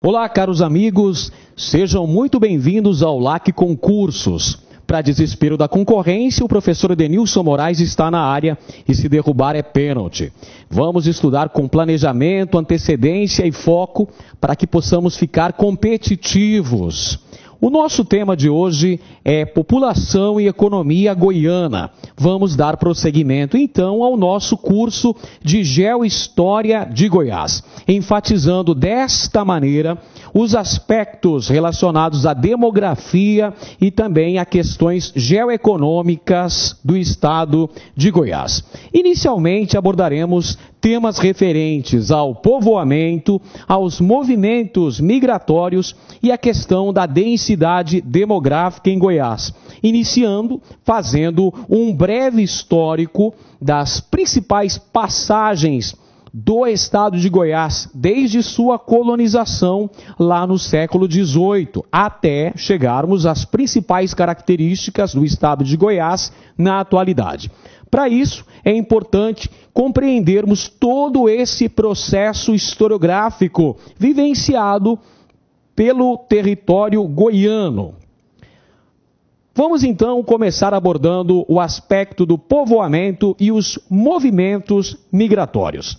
Olá, caros amigos, sejam muito bem-vindos ao LAC Concursos. Para desespero da concorrência, o professor Edenilson Moraes está na área e se derrubar é pênalti. Vamos estudar com planejamento, antecedência e foco para que possamos ficar competitivos. O nosso tema de hoje é população e economia goiana. Vamos dar prosseguimento então ao nosso curso de Geohistória de Goiás, enfatizando desta maneira os aspectos relacionados à demografia e também a questões geoeconômicas do estado de Goiás. Inicialmente abordaremos temas referentes ao povoamento, aos movimentos migratórios e a questão da densidade demográfica em Goiás, iniciando fazendo um breve histórico das principais passagens do estado de Goiás, desde sua colonização lá no século XVIII, até chegarmos às principais características do estado de Goiás na atualidade. Para isso, é importante compreendermos todo esse processo historiográfico vivenciado pelo território goiano. Vamos então começar abordando o aspecto do povoamento e os movimentos migratórios.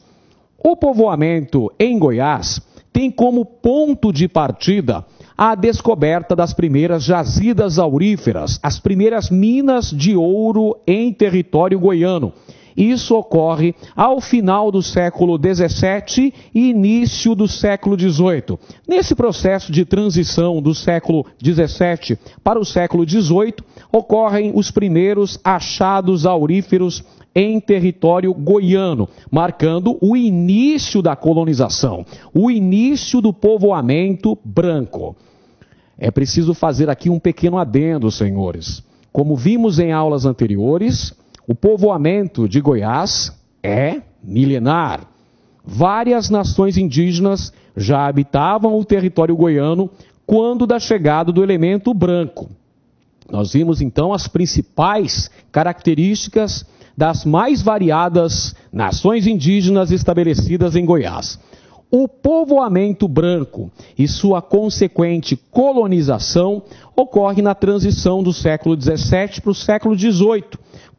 O povoamento em Goiás tem como ponto de partida a descoberta das primeiras jazidas auríferas, as primeiras minas de ouro em território goiano. Isso ocorre ao final do século XVII e início do século XVIII. Nesse processo de transição do século XVII para o século XVIII, ocorrem os primeiros achados auríferos em território goiano, marcando o início da colonização, o início do povoamento branco. É preciso fazer aqui um pequeno adendo, senhores. Como vimos em aulas anteriores, o povoamento de Goiás é milenar. Várias nações indígenas já habitavam o território goiano quando da chegada do elemento branco. Nós vimos então as principais características das mais variadas nações indígenas estabelecidas em Goiás. O povoamento branco e sua consequente colonização ocorre na transição do século XVII para o século XVIII,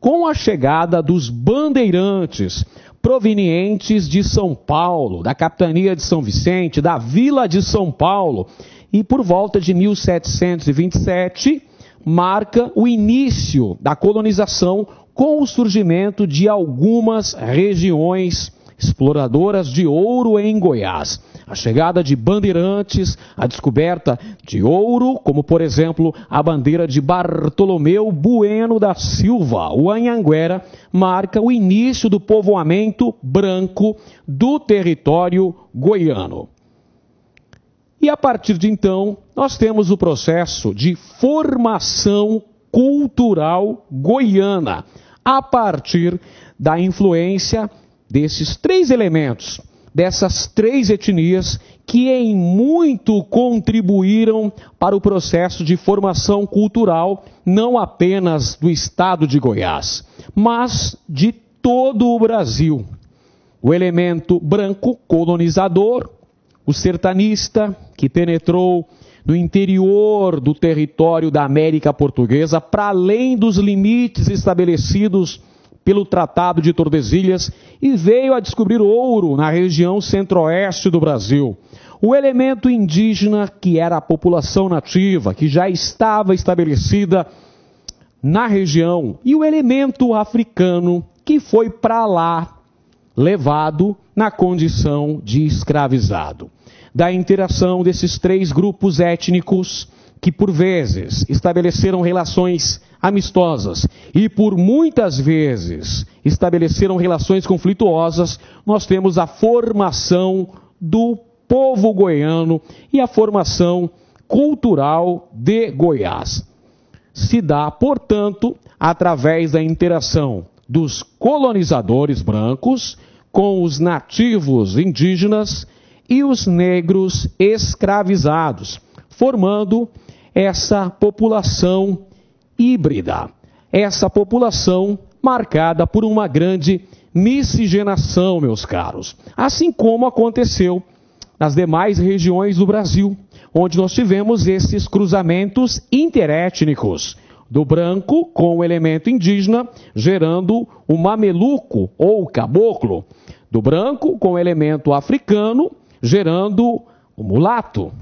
com a chegada dos bandeirantes provenientes de São Paulo, da capitania de São Vicente, da vila de São Paulo, e por volta de 1727 marca o início da colonização com o surgimento de algumas regiões exploradoras de ouro em Goiás. A chegada de bandeirantes, a descoberta de ouro, como por exemplo a bandeira de Bartolomeu Bueno da Silva, o Anhanguera, marca o início do povoamento branco do território goiano. E a partir de então, nós temos o processo de formação cultural goiana, a partir da influência desses três elementos, dessas três etnias que em muito contribuíram para o processo de formação cultural, não apenas do estado de Goiás, mas de todo o Brasil. O elemento branco colonizador, o sertanista, que penetrou no interior do território da América Portuguesa, para além dos limites estabelecidos pelo Tratado de Tordesilhas, e veio a descobrir ouro na região centro-oeste do Brasil. O elemento indígena, que era a população nativa, que já estava estabelecida na região, e o elemento africano, que foi para lá levado na condição de escravizado. Da interação desses três grupos étnicos, que por vezes estabeleceram relações amistosas e por muitas vezes estabeleceram relações conflituosas, nós temos a formação do povo goiano e a formação cultural de Goiás. Se dá, portanto, através da interação dos colonizadores brancos com os nativos indígenas e os negros escravizados, formando essa população híbrida, essa população marcada por uma grande miscigenação, meus caros. Assim como aconteceu nas demais regiões do Brasil, onde nós tivemos esses cruzamentos interétnicos, do branco com o elemento indígena, gerando o mameluco ou caboclo, do branco com o elemento africano, gerando o mulato,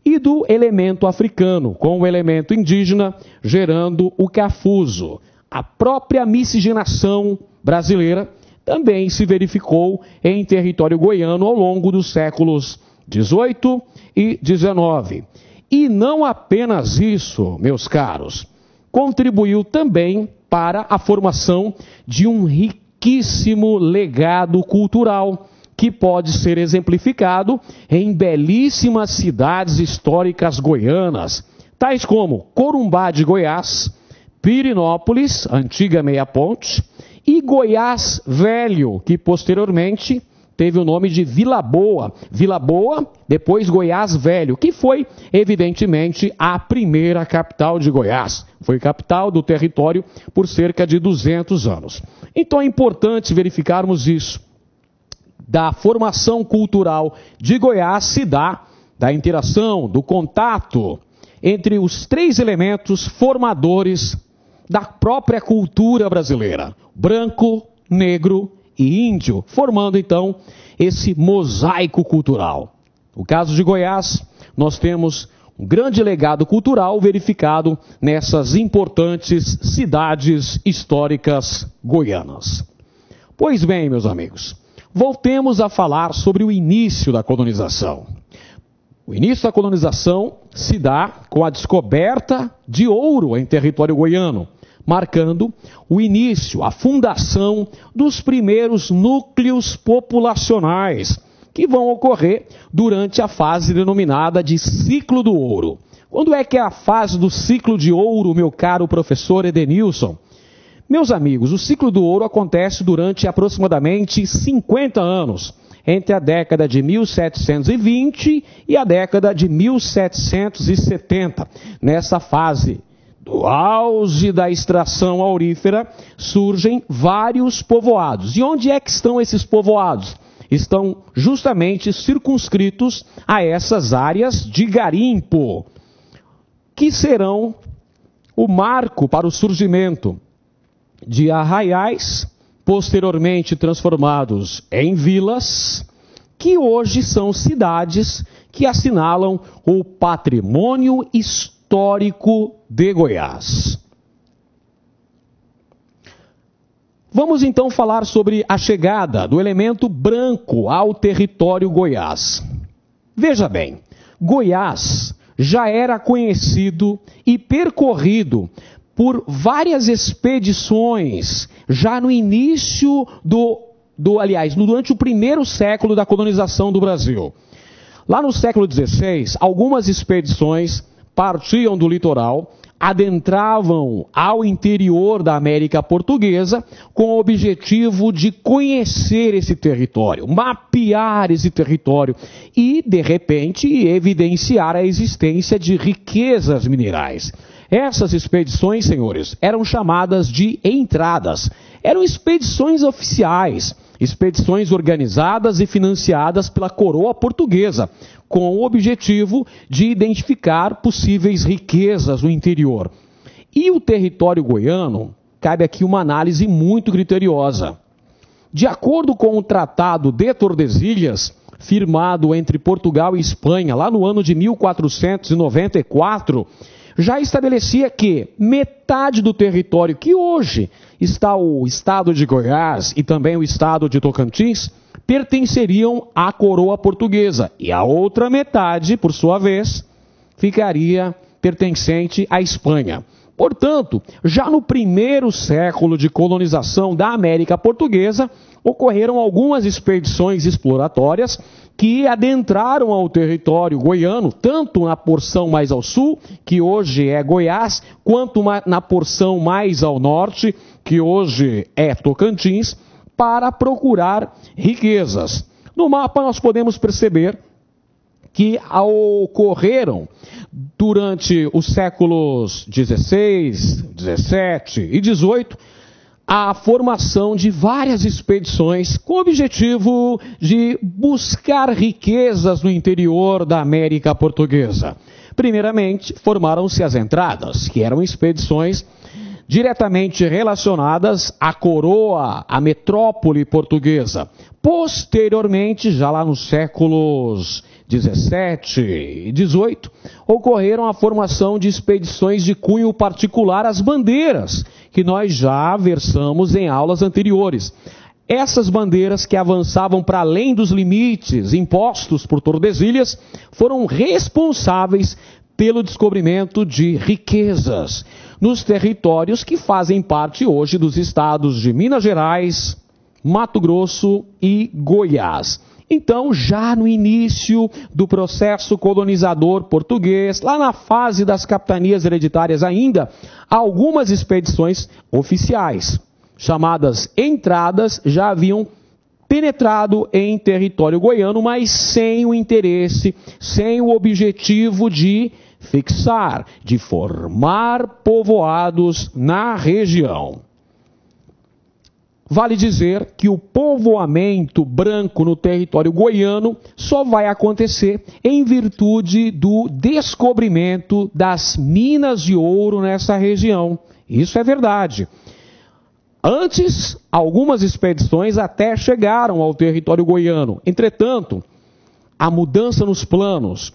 e do elemento africano com o elemento indígena, gerando o cafuzo. A própria miscigenação brasileira também se verificou em território goiano ao longo dos séculos 18 e 19. E não apenas isso, meus caros, contribuiu também para a formação de um riquíssimo legado cultural que pode ser exemplificado em belíssimas cidades históricas goianas, tais como Corumbá de Goiás, Pirinópolis, antiga Meia Ponte, e Goiás Velho, que posteriormente teve o nome de Vila Boa. Vila Boa, depois Goiás Velho, que foi, evidentemente, a primeira capital de Goiás. Foi capital do território por cerca de 200 anos. Então é importante verificarmos isso. Da formação cultural de Goiás se dá da interação, do contato entre os três elementos formadores da própria cultura brasileira: branco, negro e índio, formando então esse mosaico cultural. No caso de Goiás, nós temos um grande legado cultural verificado nessas importantes cidades históricas goianas. Pois bem, meus amigos, voltemos a falar sobre o início da colonização. O início da colonização se dá com a descoberta de ouro em território goiano, marcando o início, a fundação dos primeiros núcleos populacionais, que vão ocorrer durante a fase denominada de ciclo do ouro. Quando é que é a fase do ciclo de ouro, meu caro professor Edenilson? Meus amigos, o ciclo do ouro acontece durante aproximadamente 50 anos, entre a década de 1720 e a década de 1770. Nessa fase do auge da extração aurífera, surgem vários povoados. E onde é que estão esses povoados? Estão justamente circunscritos a essas áreas de garimpo, que serão o marco para o surgimento de arraiais, posteriormente transformados em vilas, que hoje são cidades que assinalam o patrimônio histórico de Goiás. Vamos então falar sobre a chegada do elemento branco ao território Goiás. Veja bem, Goiás já era conhecido e percorrido por várias expedições, já no início durante o primeiro século da colonização do Brasil. Lá no século XVI, algumas expedições partiam do litoral, adentravam ao interior da América Portuguesa com o objetivo de conhecer esse território, mapear esse território e, de repente, evidenciar a existência de riquezas minerais. Essas expedições, senhores, eram chamadas de entradas. Eram expedições oficiais, expedições organizadas e financiadas pela coroa portuguesa, com o objetivo de identificar possíveis riquezas no interior. E o território goiano, cabe aqui uma análise muito criteriosa. De acordo com o Tratado de Tordesilhas, firmado entre Portugal e Espanha, lá no ano de 1494, já estabelecia que metade do território que hoje está o estado de Goiás e também o estado de Tocantins pertenceriam à coroa portuguesa e a outra metade, por sua vez, ficaria pertencente à Espanha. Portanto, já no primeiro século de colonização da América Portuguesa, ocorreram algumas expedições exploratórias que adentraram ao território goiano, tanto na porção mais ao sul, que hoje é Goiás, quanto na porção mais ao norte, que hoje é Tocantins, para procurar riquezas. No mapa nós podemos perceber que ocorreram durante os séculos XVI, XVII e XVIII a formação de várias expedições com o objetivo de buscar riquezas no interior da América Portuguesa. Primeiramente, formaram-se as entradas, que eram expedições diretamente relacionadas à coroa, à metrópole portuguesa. Posteriormente, já lá nos séculos 17 e 18, ocorreram a formação de expedições de cunho particular às bandeiras, que nós já versamos em aulas anteriores. Essas bandeiras que avançavam para além dos limites impostos por Tordesilhas foram responsáveis pelo descobrimento de riquezas nos territórios que fazem parte hoje dos estados de Minas Gerais, Mato Grosso e Goiás. Então, já no início do processo colonizador português, lá na fase das capitanias hereditárias ainda, algumas expedições oficiais, chamadas entradas, já haviam penetrado em território goiano, mas sem o interesse, sem o objetivo de fixar, de formar povoados na região. Vale dizer que o povoamento branco no território goiano só vai acontecer em virtude do descobrimento das minas de ouro nessa região. Isso é verdade. Antes, algumas expedições até chegaram ao território goiano. Entretanto, a mudança nos planos,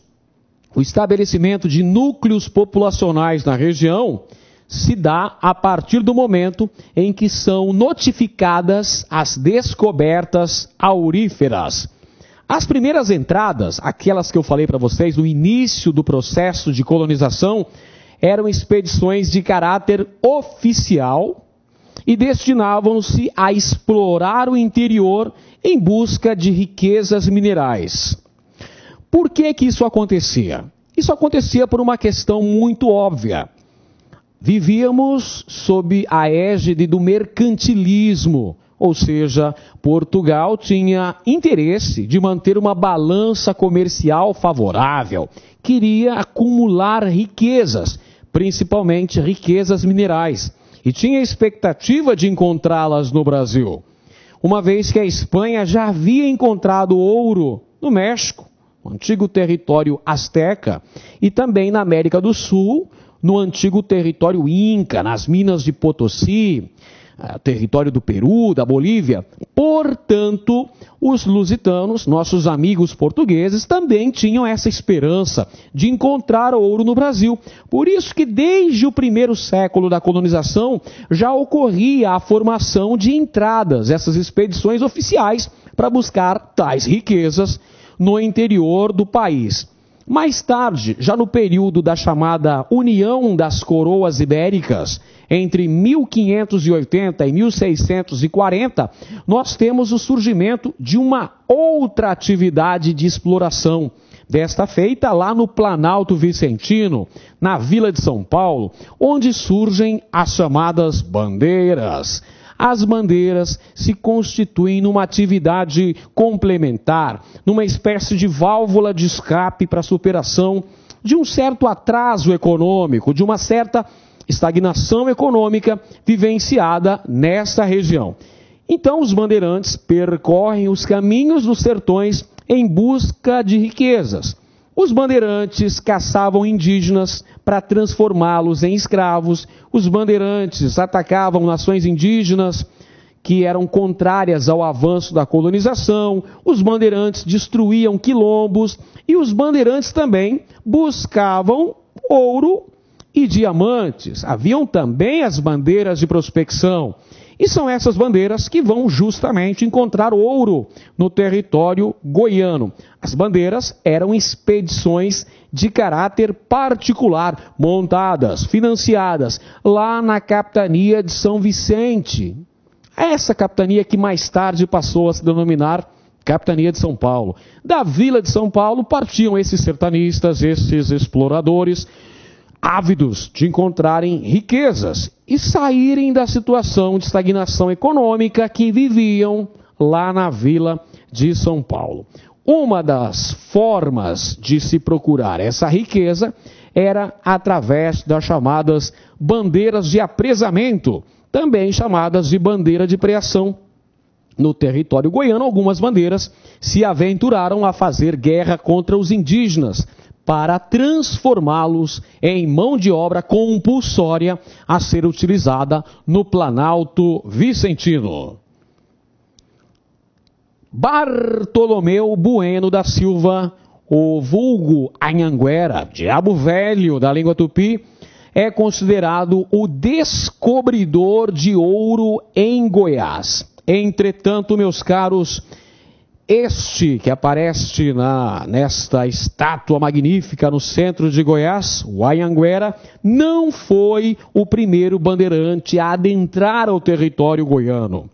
o estabelecimento de núcleos populacionais na região se dá a partir do momento em que são notificadas as descobertas auríferas. As primeiras entradas, aquelas que eu falei para vocês no início do processo de colonização, eram expedições de caráter oficial e destinavam-se a explorar o interior em busca de riquezas minerais. Por que que isso acontecia? Isso acontecia por uma questão muito óbvia. Vivíamos sob a égide do mercantilismo, ou seja, Portugal tinha interesse de manter uma balança comercial favorável, queria acumular riquezas, principalmente riquezas minerais, e tinha expectativa de encontrá-las no Brasil, uma vez que a Espanha já havia encontrado ouro no México, no antigo território azteca, e também na América do Sul, no antigo território Inca, nas minas de Potosí, território do Peru, da Bolívia. Portanto, os lusitanos, nossos amigos portugueses, também tinham essa esperança de encontrar ouro no Brasil. Por isso que desde o primeiro século da colonização já ocorria a formação de entradas, essas expedições oficiais para buscar tais riquezas no interior do país. Mais tarde, já no período da chamada União das Coroas Ibéricas, entre 1580 e 1640, nós temos o surgimento de uma outra atividade de exploração, desta feita lá no Planalto Vicentino, na Vila de São Paulo, onde surgem as chamadas bandeiras. As bandeiras se constituem numa atividade complementar, numa espécie de válvula de escape para a superação de um certo atraso econômico, de uma certa estagnação econômica vivenciada nessa região. Então os bandeirantes percorrem os caminhos dos sertões em busca de riquezas. Os bandeirantes caçavam indígenas para transformá-los em escravos. Os bandeirantes atacavam nações indígenas que eram contrárias ao avanço da colonização. Os bandeirantes destruíam quilombos e os bandeirantes também buscavam ouro e diamantes. Haviam também as bandeiras de prospecção. E são essas bandeiras que vão justamente encontrar ouro no território goiano. As bandeiras eram expedições de caráter particular, montadas, financiadas, lá na capitania de São Vicente. Essa capitania que mais tarde passou a se denominar Capitania de São Paulo. Da Vila de São Paulo partiam esses sertanistas, esses exploradores, ávidos de encontrarem riquezas e saírem da situação de estagnação econômica que viviam lá na Vila de São Paulo. Uma das formas de se procurar essa riqueza era através das chamadas bandeiras de apresamento, também chamadas de bandeira de preação. No território goiano, algumas bandeiras se aventuraram a fazer guerra contra os indígenas para transformá-los em mão de obra compulsória a ser utilizada no Planalto Vicentino. Bartolomeu Bueno da Silva, o vulgo Anhanguera, diabo velho da língua tupi, é considerado o descobridor de ouro em Goiás. Entretanto, meus caros, este que aparece nesta estátua magnífica no centro de Goiás, o Anhanguera, não foi o primeiro bandeirante a adentrar ao território goiano.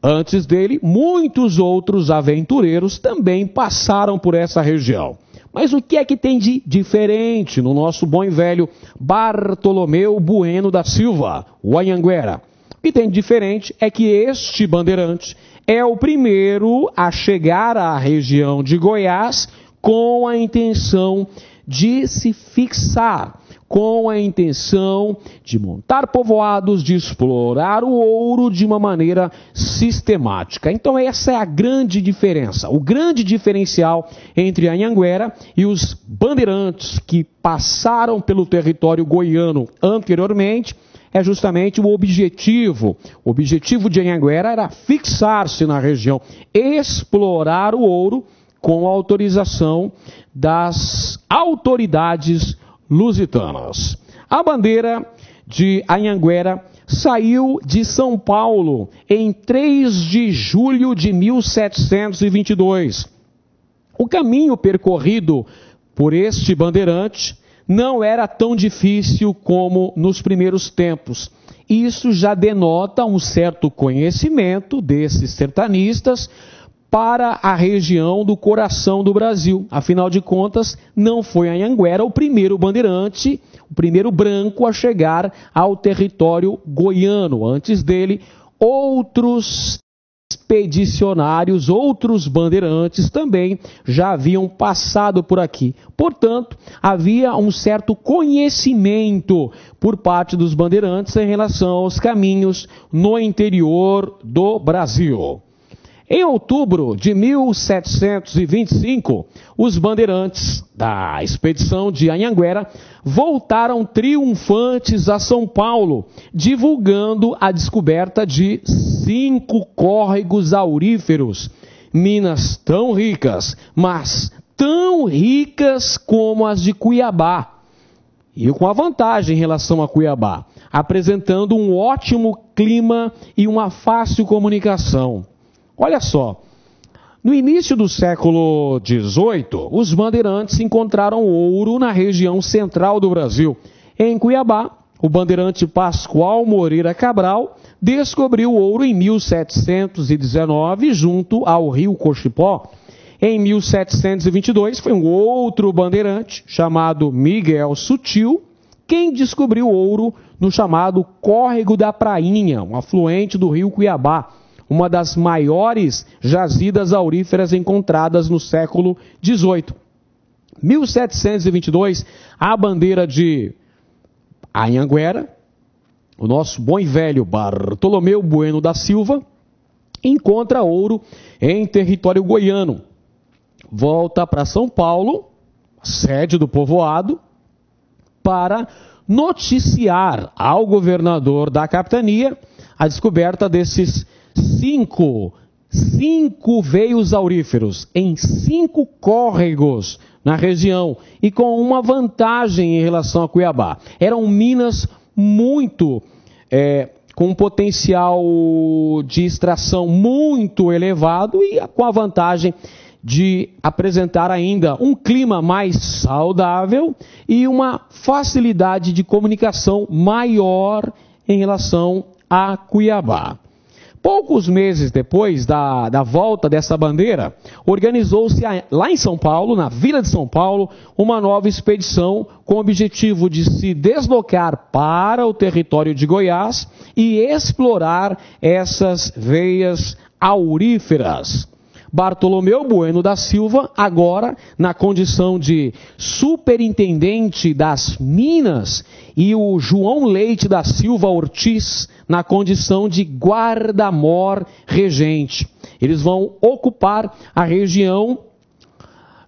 Antes dele, muitos outros aventureiros também passaram por essa região. Mas o que é que tem de diferente no nosso bom e velho Bartolomeu Bueno da Silva, o Anhanguera? O que tem de diferente é que este bandeirante é o primeiro a chegar à região de Goiás com a intenção de se fixar, com a intenção de montar povoados, de explorar o ouro de uma maneira sistemática. Então essa é a grande diferença, o grande diferencial entre a Anhanguera e os bandeirantes que passaram pelo território goiano anteriormente. É justamente o objetivo. O objetivo de Anhanguera era fixar-se na região, explorar o ouro com a autorização das autoridades lusitanas. A bandeira de Anhanguera saiu de São Paulo em 3 de julho de 1722. O caminho percorrido por este bandeirante não era tão difícil como nos primeiros tempos. Isso já denota um certo conhecimento desses sertanistas para a região do coração do Brasil. Afinal de contas, não foi Anhanguera o primeiro bandeirante, o primeiro branco a chegar ao território goiano. Antes dele, outros expedicionários, outros bandeirantes também já haviam passado por aqui. Portanto, havia um certo conhecimento por parte dos bandeirantes em relação aos caminhos no interior do Brasil. Em outubro de 1725, os bandeirantes da expedição de Anhanguera voltaram triunfantes a São Paulo, divulgando a descoberta de 5 córregos auríferos, minas tão ricas, mas tão ricas como as de Cuiabá, e com a vantagem em relação a Cuiabá, apresentando um ótimo clima e uma fácil comunicação. Olha só, no início do século XVIII, os bandeirantes encontraram ouro na região central do Brasil. Em Cuiabá, o bandeirante Pascoal Moreira Cabral descobriu ouro em 1719 junto ao rio Cochipó. Em 1722, foi um outro bandeirante chamado Miguel Sutil quem descobriu ouro no chamado Córrego da Prainha, um afluente do rio Cuiabá, uma das maiores jazidas auríferas encontradas no século XVIII. 1722, a bandeira de Anhanguera, o nosso bom e velho Bartolomeu Bueno da Silva, encontra ouro em território goiano. Volta para São Paulo, sede do povoado, para noticiar ao governador da capitania a descoberta desses 5 veios auríferos em 5 córregos na região e com uma vantagem em relação a Cuiabá. Eram minas muito com um potencial de extração muito elevado e com a vantagem de apresentar ainda um clima mais saudável e uma facilidade de comunicação maior em relação a Cuiabá. Poucos meses depois da volta dessa bandeira, organizou-se lá em São Paulo, na Vila de São Paulo, uma nova expedição com o objetivo de se deslocar para o território de Goiás e explorar essas veias auríferas. Bartolomeu Bueno da Silva, agora na condição de superintendente das Minas, e o João Leite da Silva Ortiz na condição de guarda-mor regente. Eles vão ocupar a região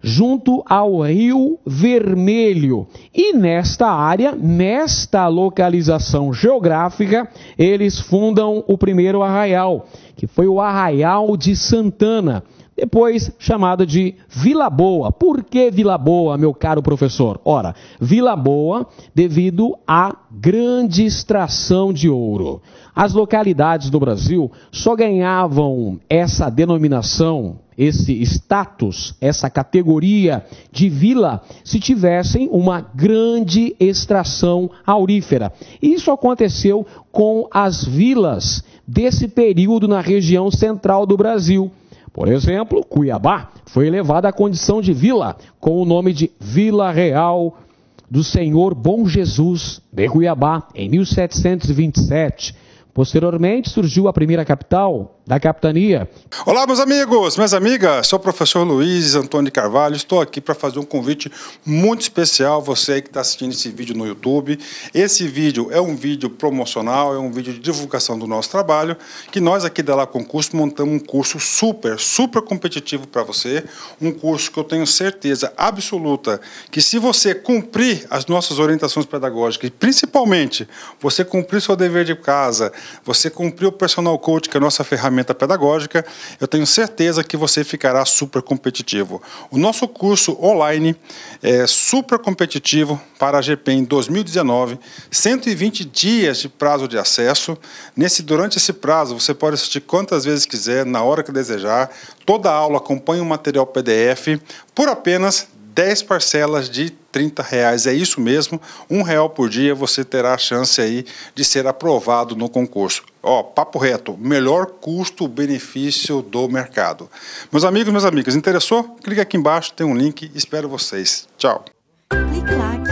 junto ao Rio Vermelho. E nesta área, nesta localização geográfica, eles fundam o primeiro arraial, que foi o Arraial de Santana, depois chamado de Vila Boa. Por que Vila Boa, meu caro professor? Ora, Vila Boa devido à grande extração de ouro. As localidades do Brasil só ganhavam essa denominação, esse status, essa categoria de vila, se tivessem uma grande extração aurífera. Isso aconteceu com as vilas desse período na região central do Brasil. Por exemplo, Cuiabá foi elevada à condição de vila, com o nome de Vila Real do Senhor Bom Jesus de Cuiabá, em 1727. Posteriormente, surgiu a primeira capital da capitania. Olá, meus amigos, minhas amigas, sou o professor Luiz Antônio de Carvalho, estou aqui para fazer um convite muito especial, você aí que está assistindo esse vídeo no YouTube. Esse vídeo é um vídeo promocional, é um vídeo de divulgação do nosso trabalho, que nós aqui da La Concurso montamos um curso super competitivo para você, um curso que eu tenho certeza absoluta que se você cumprir as nossas orientações pedagógicas, e principalmente você cumprir seu dever de casa, você cumprir o Personal Coach, que é a nossa ferramenta pedagógica, eu tenho certeza que você ficará super competitivo. O nosso curso online é super competitivo para a GPEM 2019, 120 dias de prazo de acesso. Durante esse prazo, você pode assistir quantas vezes quiser, na hora que desejar. Toda aula acompanha um material PDF por apenas 10 parcelas de R$30. É isso mesmo, R$1 por dia você terá a chance aí de ser aprovado no concurso. Ó, papo reto, melhor custo-benefício do mercado. Meus amigos, minhas amigas, interessou? Clique aqui embaixo, tem um link, espero vocês. Tchau. Clique lá.